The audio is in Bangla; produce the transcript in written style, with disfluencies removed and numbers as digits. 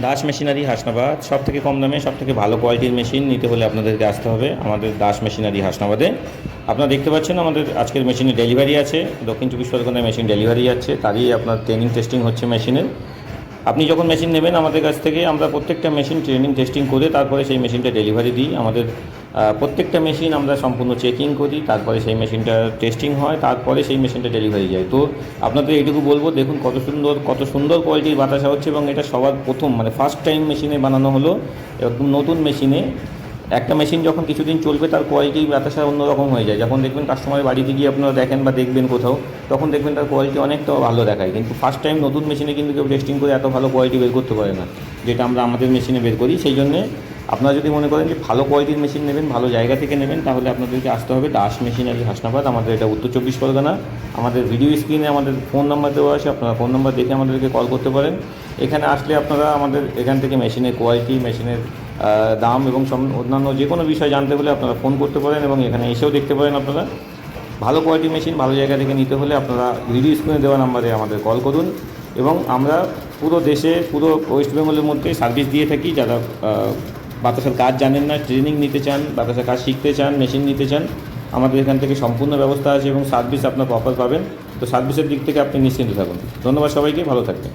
দাস মেশিনারি হাসনাবাদ, সব থেকে কম দামে সব থেকে ভালো কোয়ালিটির মেশিন নিতে হলে আপনাদেরকে আসতে হবে আমাদের দাস মেশিনারি হাসনাবাদে। আপনারা দেখতে পাচ্ছেন আমাদের আজকের মেশিনে ডেলিভারি আছে, দক্ষিণ চব্বিশ পরগনায় মেশিন ডেলিভারি যাচ্ছে, তারই আপনার ট্রেনিং টেস্টিং হচ্ছে মেশিনের। আপনি যখন মেশিন নেবেন আমাদের কাছ থেকে, আমরা প্রত্যেকটা মেশিন ট্রেনিং টেস্টিং করে তারপরে সেই মেশিনটা ডেলিভারি দিই। আমাদের প্রত্যেকটা মেশিন আমরা সম্পূর্ণ চেকিং করি, তারপরে সেই মেশিনটা টেস্টিং হয়, তারপরে সেই মেশিনটা ডেলিভারি যায়। তো আপনাদের এইটুকু বলবো, দেখুন কত সুন্দর কোয়ালিটির বাতাসা হচ্ছে, এবং এটা সবার প্রথম মানে ফার্স্ট টাইম মেশিনে বানানো হলো, একদম নতুন মেশিনে। একটা মেশিন যখন কিছুদিন চলবে তার কোয়ালিটি বাতাসা অন্যরকম হয়ে যায়। যখন দেখবেন কাস্টমারের বাড়িতে গিয়ে আপনারা দেখেন বা দেখবেন কোথাও, তখন দেখবেন তার কোয়ালিটি অনেকটা ভালো দেখায়। কিন্তু ফার্স্ট টাইম নতুন মেশিনে কিন্তু কেউ টেস্টিং করে এত ভালো কোয়ালিটি বের করতে পারে না, যেটা আমরা আমাদের মেশিনে বের করি। সেই জন্যে আপনারা যদি মনে করেন যে ভালো কোয়ালিটির মেশিন নেবেন, ভালো জায়গা থেকে নেবেন, তাহলে আপনাদেরকে আসতে হবে দাস মেশিনারি হাসনাবাদ। আমাদের এটা উত্তর চব্বিশ পরগনা। আমাদের ভিডিও স্ক্রিনে আমাদের ফোন নাম্বার দেওয়া আছে, আপনারা ফোন নাম্বার দেখে আমাদেরকে কল করতে পারেন। এখানে আসলে আপনারা আমাদের এখান থেকে মেশিনের কোয়ালিটি, মেশিনের দাম এবং অন্যান্য যে কোনো বিষয় জানতে হলে আপনারা ফোন করতে পারেন, এবং এখানে এসেও দেখতে পারেন। আপনারা ভালো কোয়ালিটি মেশিন ভালো জায়গা থেকে নিতে হলে আপনারা ভিডিও স্ক্রিনে দেওয়া নাম্বারে আমাদের কল করুন। এবং আমরা পুরো দেশে, পুরো ওয়েস্ট বেঙ্গলের মধ্যে সার্ভিস দিয়ে থাকি। যারা বাতাসের কাজ জানেন না, ট্রেনিং নিতে চান, বাতাসের কাজ শিখতে চান, মেশিন নিতে চান, আমাদের এখান থেকে সম্পূর্ণ ব্যবস্থা আছে এবং সার্ভিস আপনার প্রপার পাবেন। তো সার্ভিসের দিক থেকে আপনি নিশ্চিন্ত থাকুন। ধন্যবাদ সবাইকে, ভালো থাকবেন।